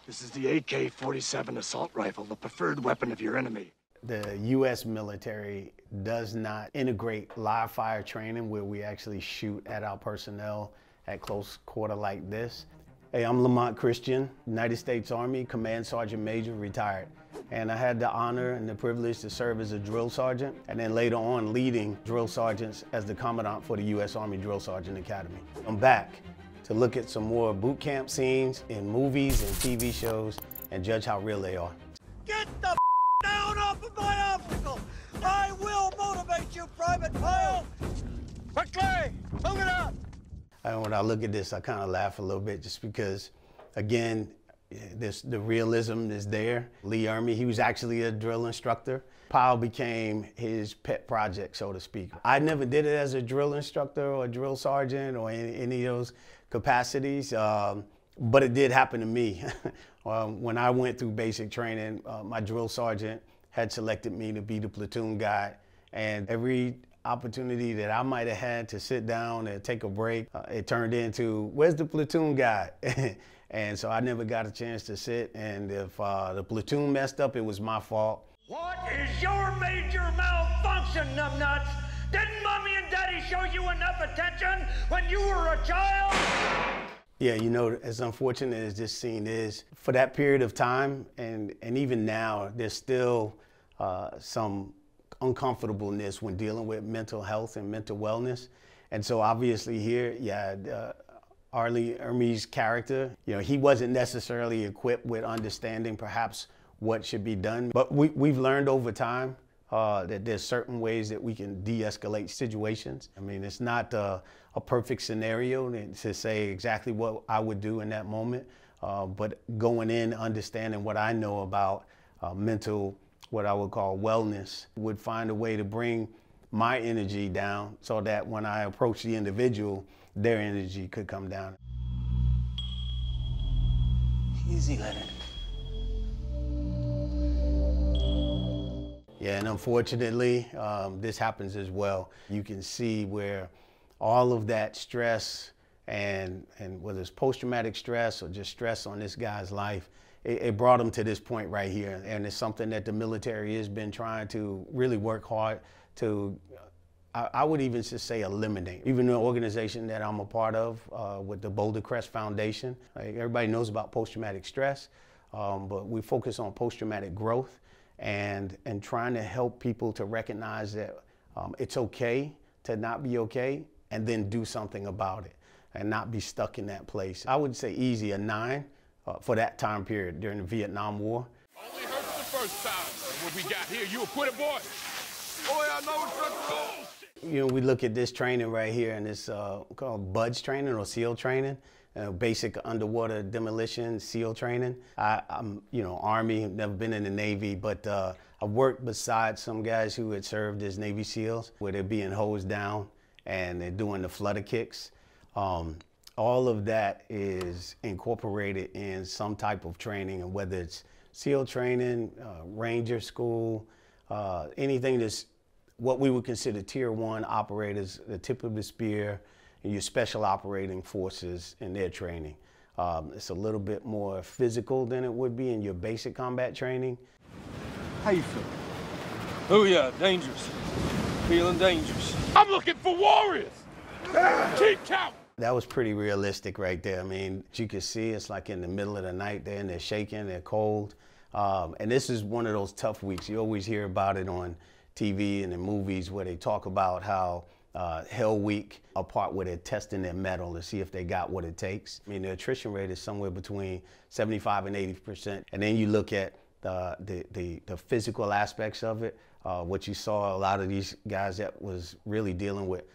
This is the AK-47 assault rifle, the preferred weapon of your enemy. The U.S. military does not integrate live fire training where we actually shoot at our personnel at close quarter like this. Hey, I'm Lamont Christian, United States Army Command Sergeant Major, retired. And I had the honor and the privilege to serve as a drill sergeant, and then later on leading drill sergeants as the commandant for the US Army Drill Sergeant Academy. I'm back to look at some more boot camp scenes in movies and TV shows and judge how real they are. Get the down off of my obstacle! I will motivate you, Private Pyle! Quickly! Move it up! And when I look at this, I kind of laugh a little bit just because, again, the realism is there. Lee Ermey, he was actually a drill instructor. Pyle became his pet project, so to speak. I never did it as a drill instructor or a drill sergeant or any of those capacities, but it did happen to me. When I went through basic training, my drill sergeant had selected me to be the platoon guide, and every opportunity that I might have had to sit down and take a break, it turned into, where's the platoon guide? And so I never got a chance to sit, and if the platoon messed up, it was my fault. What is your major malfunction, numbnuts? Didn't Mommy and Daddy show you enough attention when you were a child? Yeah, you know, as unfortunate as this scene is, for that period of time, and even now, there's still some uncomfortableness when dealing with mental health and mental wellness. And so obviously here, yeah, Ermey's character, you know, he wasn't necessarily equipped with understanding perhaps what should be done. But we've learned over time that there's certain ways that we can de-escalate situations. I mean, it's not a perfect scenario to say exactly what I would do in that moment, but going in, understanding what I know about mental, what I would call wellness, would find a way to bring my energy down so that when I approach the individual, their energy could come down. Easy, Leonard. Yeah, and unfortunately, this happens as well. You can see where all of that stress and whether it's post-traumatic stress or just stress on this guy's life, it brought him to this point right here. And it's something that the military has been trying to really work hard to, I would even just say eliminate. Even the organization that I'm a part of with the Boulder Crest Foundation, like everybody knows about post-traumatic stress, but we focus on post-traumatic growth and trying to help people to recognize that it's okay to not be okay and then do something about it and not be stuck in that place. I would say easy, a 9 for that time period during the Vietnam War. Only hurts the first time. What we got here, you a quitter, boy? Oh, yeah, I know what's up. You know, we look at this training right here, and it's called BUDS training or SEAL training, basic underwater demolition SEAL training. I'm, you know, Army, never been in the Navy, but I've worked beside some guys who had served as Navy SEALs, where they're being hosed down and they're doing the flutter kicks. All of that is incorporated in some type of training, and whether it's SEAL training, Ranger school, anything that's what we would consider Tier 1 operators, the tip of the spear, and your special operating forces in their training. It's a little bit more physical than it would be in your basic combat training. How you feel? Oh yeah, dangerous. Feeling dangerous. I'm looking for warriors. Keep count. That was pretty realistic right there. I mean, you can see it's like in the middle of the night there, and they're shaking, they're cold. And this is one of those tough weeks. You always hear about it on TV and in movies where they talk about how Hell Week, a part where they're testing their mettle to see if they got what it takes. I mean, the attrition rate is somewhere between 75 and 80%. And then you look at the physical aspects of it. What you saw, a lot of these guys that was really dealing with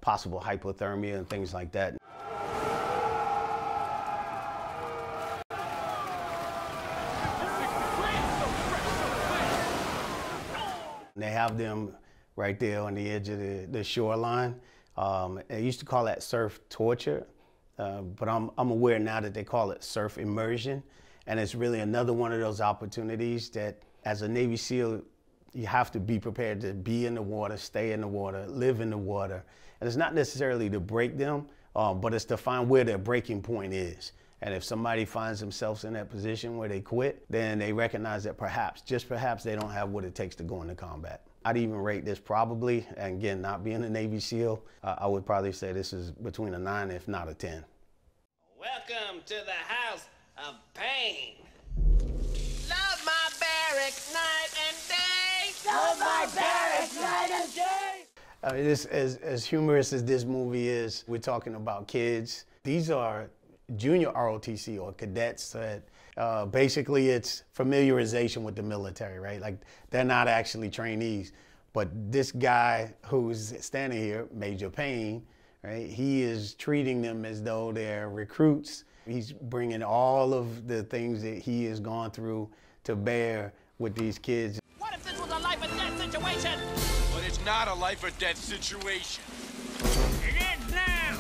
possible hypothermia and things like that. They have them right there on the edge of the shoreline. They used to call that surf torture, but I'm aware now that they call it surf immersion. And it's really another one of those opportunities that as a Navy SEAL, you have to be prepared to be in the water, stay in the water, live in the water. And it's not necessarily to break them, but it's to find where their breaking point is. And if somebody finds themselves in that position where they quit, then they recognize that perhaps, just perhaps, they don't have what it takes to go into combat. I'd even rate this probably, and again, not being a Navy SEAL, I would probably say this is between a 9, if not a 10. Welcome to the house of Payne. Love my barracks night and day. Love my barracks night and day. This, as humorous as this movie is, we're talking about kids. These are junior ROTC or cadets that basically it's familiarization with the military, right? Like they're not actually trainees, but this guy who's standing here, Major Payne, right? He is treating them as though they're recruits. He's bringing all of the things that he has gone through to bear with these kids. What if this was a life or death situation? But it's not a life or death situation. It is now.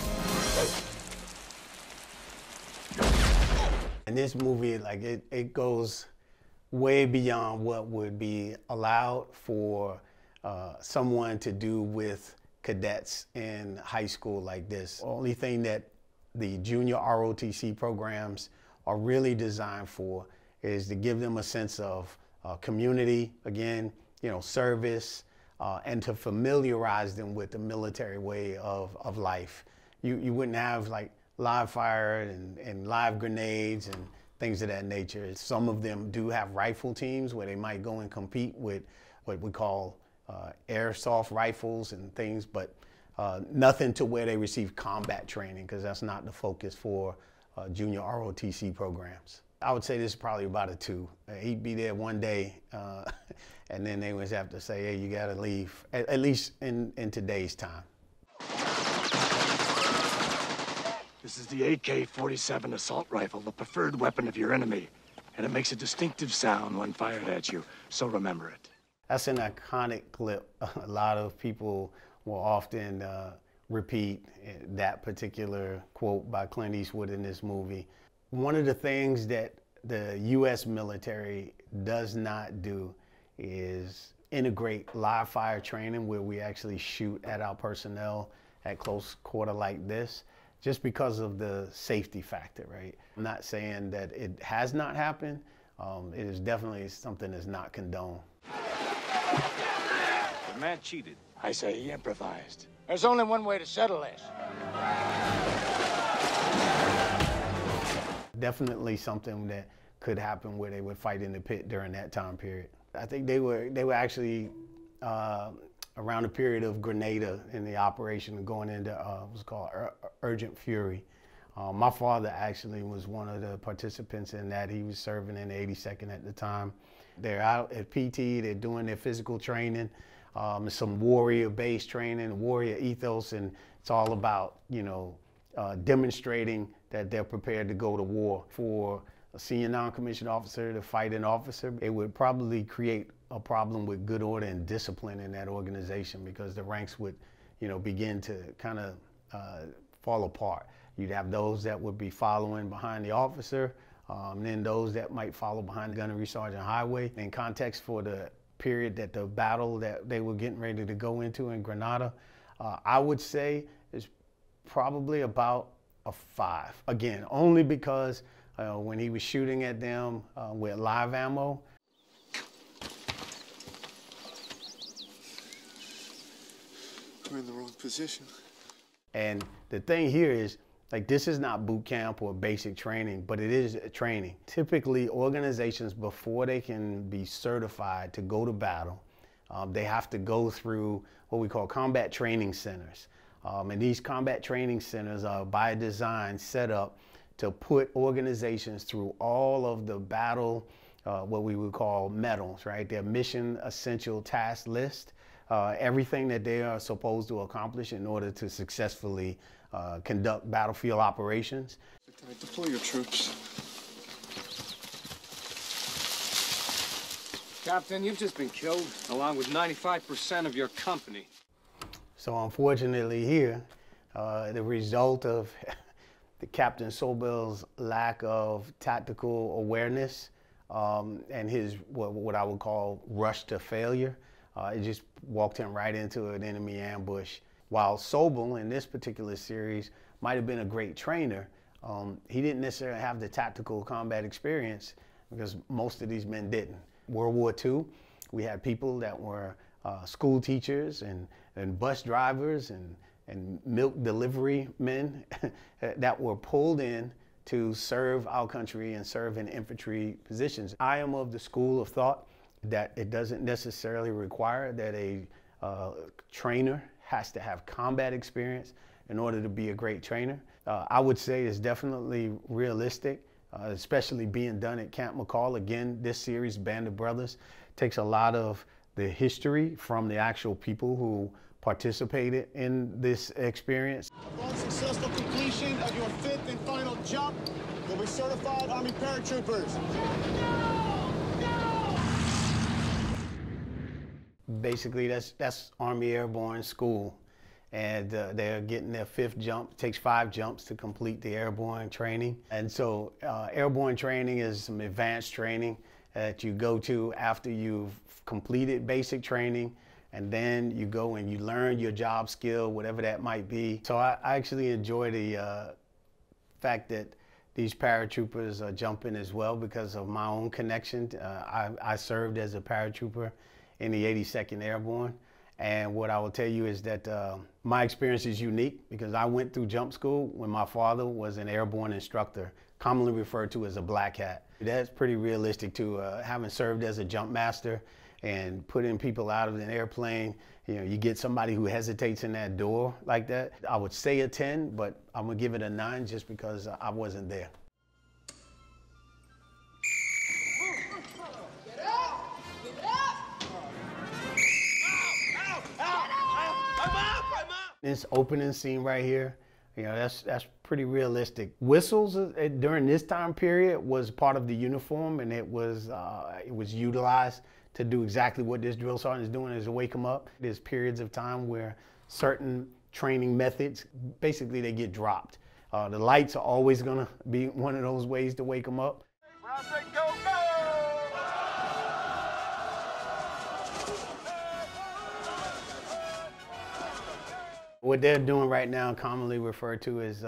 And this movie, like it goes way beyond what would be allowed for someone to do with cadets in high school like this. The only thing that the junior ROTC programs are really designed for is to give them a sense of community, again, service, and to familiarize them with the military way of life. You wouldn't have like live fire and live grenades and things of that nature. Some of them do have rifle teams where they might go and compete with what we call airsoft rifles and things, but nothing to where they receive combat training, because that's not the focus for junior ROTC programs. I would say this is probably about a 2. He'd be there one day, and then they would have to say, hey, you gotta leave, at least in today's time. This is the AK-47 assault rifle, the preferred weapon of your enemy, and it makes a distinctive sound when fired at you, so remember it. That's an iconic clip. A lot of people will often repeat that particular quote by Clint Eastwood in this movie. One of the things that the US military does not do is integrate live fire training where we actually shoot at our personnel at close quarter like this, just because of the safety factor, right? I'm not saying that it has not happened. It is definitely something that's not condoned. The man cheated. I say he improvised. There's only one way to settle this. Definitely something that could happen where they would fight in the pit during that time period. I think they were actually around the period of Grenada in the operation going into what's called Urgent Fury. My father actually was one of the participants in that. He was serving in the 82nd at the time. They're out at PT, they're doing their physical training, some warrior-based training, warrior ethos, and it's all about, demonstrating that they're prepared to go to war. For a senior non-commissioned officer to fight an officer, it would probably create a problem with good order and discipline in that organization, because the ranks would, begin to kind of fall apart. You'd have those that would be following behind the officer, then those that might follow behind the gunnery sergeant highway. In context for the period that the battle that they were getting ready to go into in Grenada, I would say is probably about a 5. Again, only because when he was shooting at them with live ammo, we're in the wrong position. And the thing here is, like, this is not boot camp or basic training, but it is training. Typically, organizations, before they can be certified to go to battle, they have to go through what we call combat training centers. And these combat training centers are by design set up to put organizations through all of the battle, what we would call medals, right? Their mission essential task list, everything that they are supposed to accomplish in order to successfully conduct battlefield operations. Deploy your troops. Captain, you've just been killed, along with 95% of your company. So unfortunately here, the result of the Captain Sobel's lack of tactical awareness and his, what I would call, rush to failure, it just walked him right into an enemy ambush. While Sobel, in this particular series, might have been a great trainer, He didn't necessarily have the tactical combat experience because most of these men didn't. World War II, we had people that were school teachers and bus drivers and milk delivery men that were pulled in to serve our country and serve in infantry positions. I am of the school of thought that it doesn't necessarily require that a trainer has to have combat experience in order to be a great trainer. I would say it's definitely realistic, especially being done at Camp McCall. Again, this series, Band of Brothers, takes a lot of the history from the actual people who participated in this experience. Upon successful completion of your 5th and final jump, you'll be certified Army paratroopers. Basically, that's Army Airborne School, and they're getting their 5th jump. It takes 5 jumps to complete the airborne training. And so airborne training is some advanced training that you go to after you've completed basic training, and then you go and you learn your job skill, whatever that might be. So I actually enjoy the fact that these paratroopers are jumping as well because of my own connection. I served as a paratrooper in the 82nd Airborne. And what I will tell you is that my experience is unique because I went through jump school when my father was an airborne instructor, commonly referred to as a black hat. That's pretty realistic too. Having served as a jump master and putting people out of an airplane, you know, you get somebody who hesitates in that door like that. I would say a 10, but I'm gonna give it a 9 just because I wasn't there. This opening scene right here, you know, that's pretty realistic. Whistles during this time period was part of the uniform, and it was utilized to do exactly what this drill sergeant is doing, is to wake them up. There's periods of time where certain training methods, basically they get dropped. The lights are always gonna be one of those ways to wake them up. When I say go, go! What they're doing right now, commonly referred to as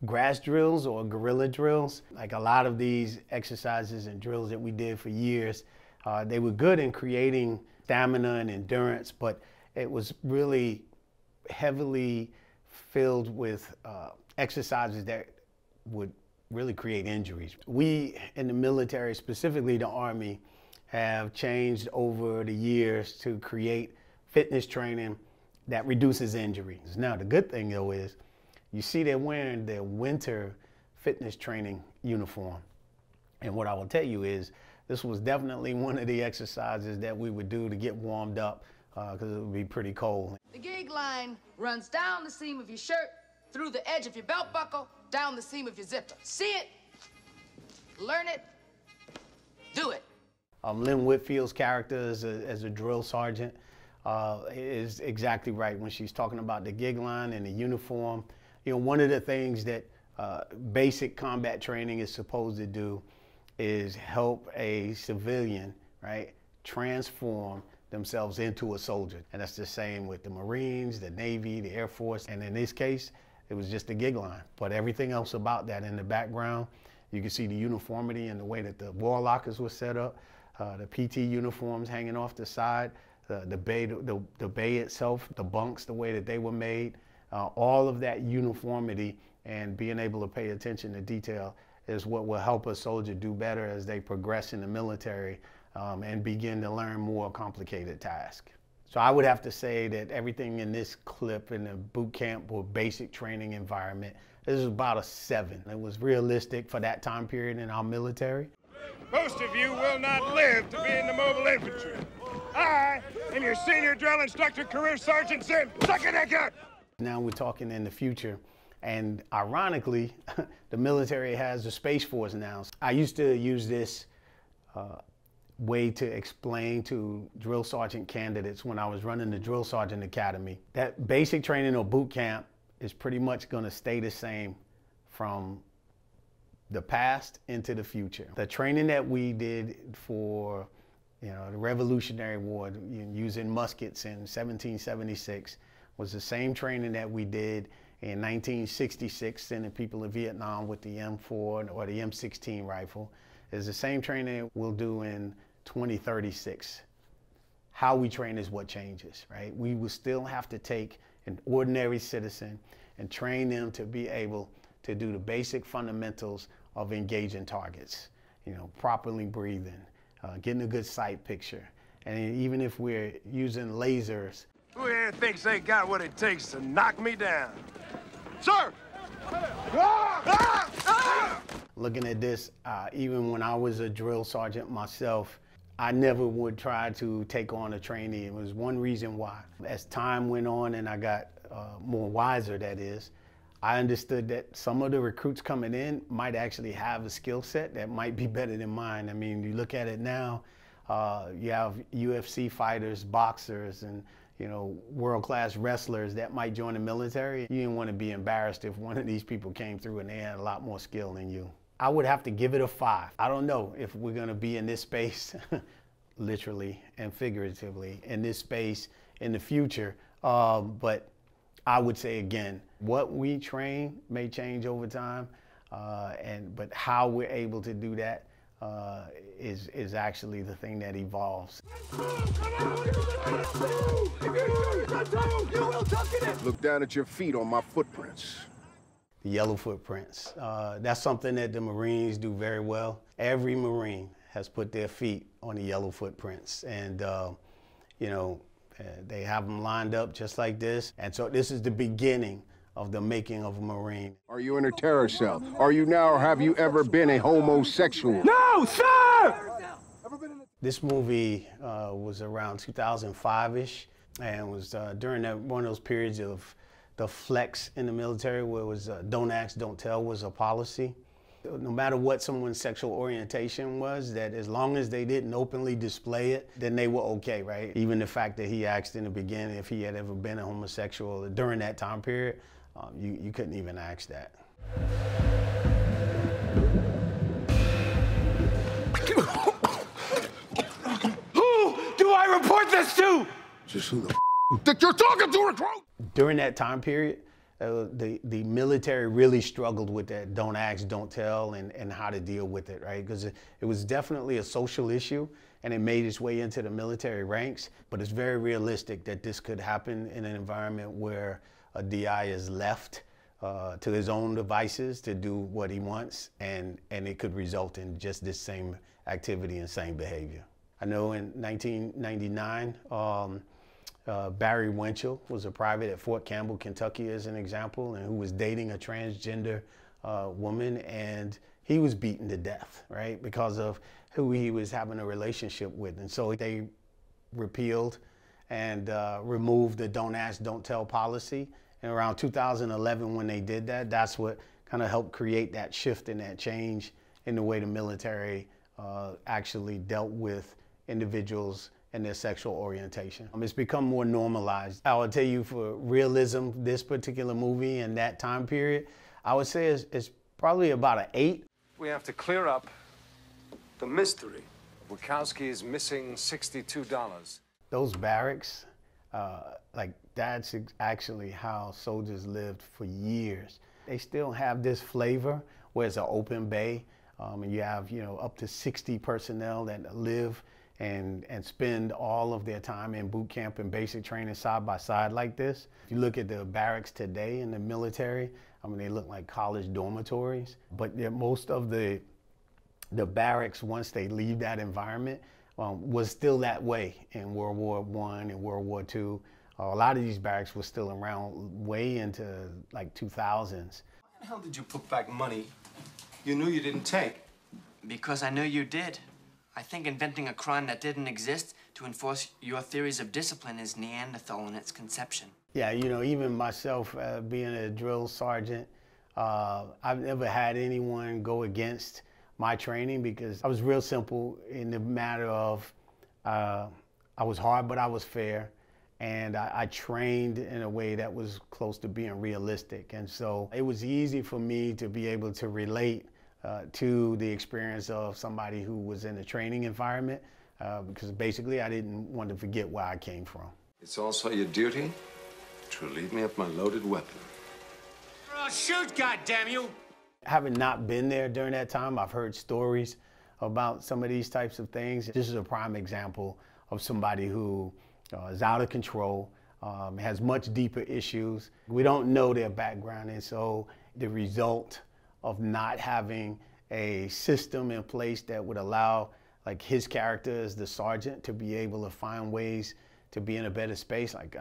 grass drills or guerrilla drills. Like a lot of these exercises and drills that we did for years, they were good in creating stamina and endurance, but it was really heavily filled with exercises that would really create injuries. We in the military, specifically the Army, have changed over the years to create fitness training that reduces injuries. Now, the good thing though is you see they're wearing their winter fitness training uniform. And what I will tell you is this was definitely one of the exercises that we would do to get warmed up because it would be pretty cold. The gig line runs down the seam of your shirt, through the edge of your belt buckle, down the seam of your zipper. See it, learn it, do it. Lynn Whitfield's character as a drill sergeant is exactly right when she's talking about the gig line and the uniform. You know, one of the things that basic combat training is supposed to do is help a civilian, right, transform themselves into a soldier. And that's the same with the Marines, the Navy, the Air Force, and in this case, it was just the gig line. But everything else about that in the background, you can see the uniformity and the way that the war lockers were set up, the PT uniforms hanging off the side, the bay itself, the bunks, the way that they were made, all of that uniformity and being able to pay attention to detail is what will help a soldier do better as they progress in the military and begin to learn more complicated tasks. So I would have to say that everything in this clip in the boot camp or basic training environment, this is about a 7. It was realistic for that time period in our military. Most of you will not live to be in the mobile infantry. I am your senior drill instructor, Career Sergeant Sim. Suck it, Eckert! Now we're talking in the future, and ironically, the military has a Space Force now. I used to use this way to explain to drill sergeant candidates when I was running the Drill Sergeant Academy that basic training or boot camp is pretty much going to stay the same from the past into the future. The training that we did for, you know, the Revolutionary War using muskets in 1776 was the same training that we did in 1966, sending people to Vietnam with the M4 or the M16 rifle, is the same training we'll do in 2036. How we train is what changes, right? We will still have to take an ordinary citizen and train them to be able to do the basic fundamentals of engaging targets, you know, properly breathing, getting a good sight picture. And even if we're using lasers. Who here thinks they got what it takes to knock me down? Sir! Looking at this, even when I was a drill sergeant myself, I never would try to take on a trainee. It was one reason why. As time went on and I got more wiser, that is, I understood that some of the recruits coming in might actually have a skill set that might be better than mine. I mean, you look at it now, you have UFC fighters, boxers, and you know, world-class wrestlers that might join the military. You didn't want to be embarrassed if one of these people came through and they had a lot more skill than you. I would have to give it a 5. I don't know if we're going to be in this space, literally and figuratively, in this space in the future, but I would say, again, what we train may change over time, but how we're able to do that is actually the thing that evolves. Look down at your feet on my footprints. The yellow footprints. That's something that the Marines do very well. Every Marine has put their feet on the yellow footprints, and you know, they have them lined up just like this. And so this is the beginning of the making of a Marine. Are you in a terror cell? Are you now, or have you ever been a homosexual? No, sir! This movie was around 2005-ish, and was during one of those periods of the flex in the military where it was don't ask, don't tell was a policy. No matter what someone's sexual orientation was, that as long as they didn't openly display it, then they were okay, right? Even the fact that he asked in the beginning if he had ever been a homosexual during that time period, you couldn't even ask that. Who do I report this to? Just who the you think you're talking to, recruit? During that time period, the military really struggled with that don't ask, don't tell, and how to deal with it, right? Because it was definitely a social issue, and it made its way into the military ranks, but it's very realistic that this could happen in an environment where a DI is left to his own devices to do what he wants, and it could result in just this same activity and same behavior. I know in 1999, Barry Winchell was a private at Fort Campbell, Kentucky, as an example, and who was dating a transgender woman, and he was beaten to death, right, because of who he was having a relationship with. And so they repealed and removed the don't ask, don't tell policy. And around 2011, when they did that, that's what kind of helped create that shift and that change in the way the military actually dealt with individuals and their sexual orientation. It's become more normalized. I would tell you, for realism, this particular movie and that time period, I would say it's probably about an 8. We have to clear up the mystery of Wachowski's missing $62. Those barracks, like that's actually how soldiers lived for years. They still have this flavor where it's an open bay, and you have, you know, up to 60 personnel that live and spend all of their time in boot camp and basic training side by side like this. If you look at the barracks today in the military, I mean, they look like college dormitories, but most of the barracks, once they leave that environment, was still that way in World War I and World War II. A lot of these barracks were still around way into like 2000s. Why the hell did you put back money you knew you didn't take? Because I knew you did. I think inventing a crime that didn't exist to enforce your theories of discipline is Neanderthal in its conception. Yeah, you know, even myself, being a drill sergeant, I've never had anyone go against my training because I was real simple in the matter of I was hard, but I was fair. And I trained in a way that was close to being realistic. And so it was easy for me to be able to relate to the experience of somebody who was in a training environment, because basically I didn't want to forget where I came from. It's also your duty to relieve me of my loaded weapon. I'll shoot, goddamn you! Having not been there during that time, I've heard stories about some of these types of things. This is a prime example of somebody who is out of control, has much deeper issues. We don't know their background, and so the result of not having a system in place that would allow, like, his character as the sergeant to be able to find ways to be in a better space, like,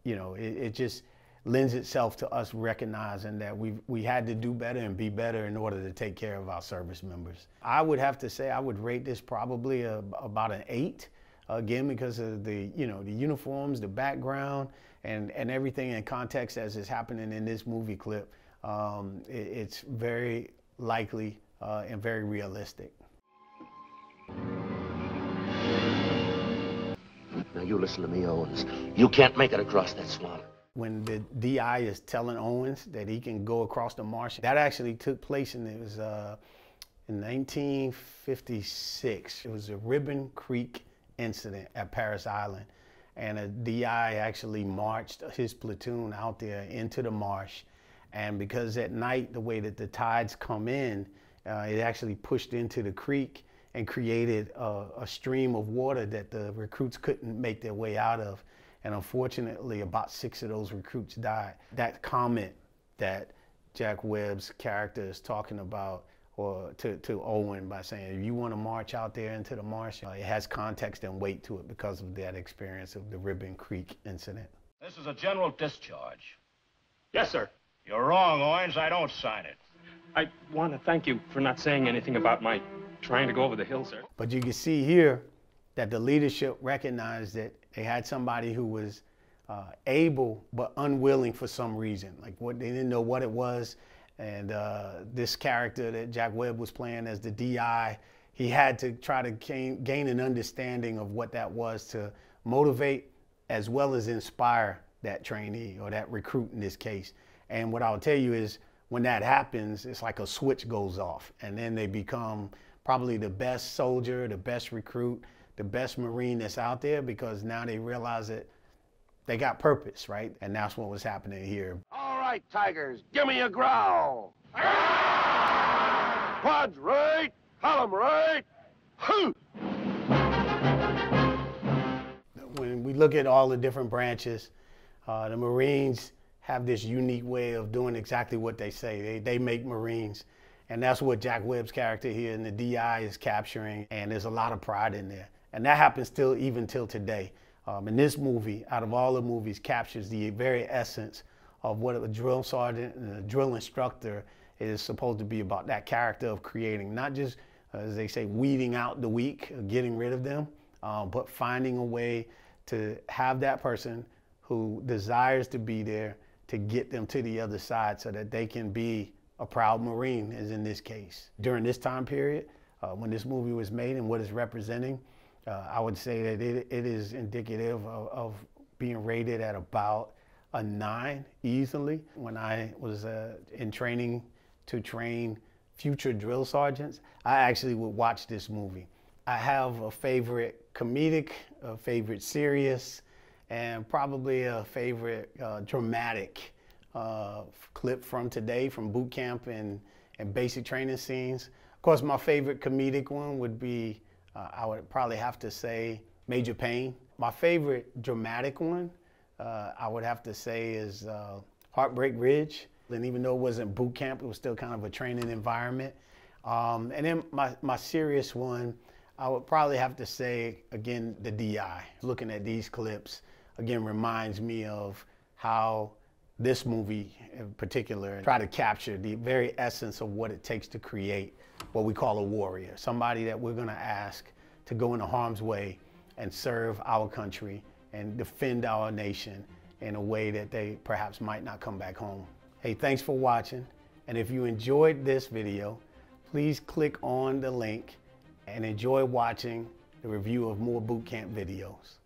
you know, it just lends itself to us recognizing that we had to do better and be better in order to take care of our service members. I would have to say I would rate this probably about an 8, again, because of the, you know, the uniforms, the background, and everything in context as is happening in this movie clip. It's very likely and very realistic. Now you listen to me, Owens. You can't make it across that swamp. When the DI is telling Owens that he can go across the marsh, that actually took place in 1956. It was a Ribbon Creek incident at Parris Island. And a DI actually marched his platoon out there into the marsh. And because at night, the way that the tides come in, it actually pushed into the creek and created a stream of water that the recruits couldn't make their way out of. And unfortunately, about 6 of those recruits died. That comment that Jack Webb's character is talking about, or to Owen, by saying, if you want to march out there into the marsh, it has context and weight to it because of that experience of the Ribbon Creek incident. This is a general discharge. Yes, sir. You're wrong, Owens. I don't sign it. I want to thank you for not saying anything about my trying to go over the hill, sir. But you can see here that the leadership recognized that they had somebody who was able but unwilling for some reason. Like, they didn't know what it was. And this character that Jack Webb was playing as the DI, he had to try to gain an understanding of what that was to motivate as well as inspire that trainee or that recruit in this case. And what I'll tell you is when that happens, it's like a switch goes off, and then they become probably the best soldier, the best recruit, the best Marine that's out there, because now they realize that they got purpose, right? And that's what was happening here. All right, Tigers, give me a growl. Quads right, column right, hoo! When we look at all the different branches, the Marines have this unique way of doing exactly what they say. They make Marines. And that's what Jack Webb's character here in the DI is capturing. And there's a lot of pride in there. And that happens still, even till today. And this movie, out of all the movies, captures the very essence of what a drill sergeant and a drill instructor is supposed to be about. That character of creating, not just, as they say, weeding out the weak, getting rid of them, but finding a way to have that person who desires to be there to get them to the other side so that they can be a proud Marine, as in this case. During this time period, when this movie was made and what it's representing, I would say that it is indicative of being rated at about a 9 easily. When I was in training to train future drill sergeants, I actually would watch this movie. I have a favorite comedic, a favorite serious, and probably a favorite dramatic clip from today, from boot camp and basic training scenes. Of course, my favorite comedic one would be, I would probably have to say, Major Payne. My favorite dramatic one, I would have to say, is Heartbreak Ridge. And even though it wasn't boot camp, it was still kind of a training environment. And then my serious one, I would probably have to say, again, the DI. Looking at these clips, again, reminds me of how this movie in particular try to capture the very essence of what it takes to create what we call a warrior, somebody that we're going to ask to go into harm's way and serve our country and defend our nation in a way that they perhaps might not come back home. Hey, thanks for watching. And if you enjoyed this video, please click on the link and enjoy watching the review of more boot camp videos.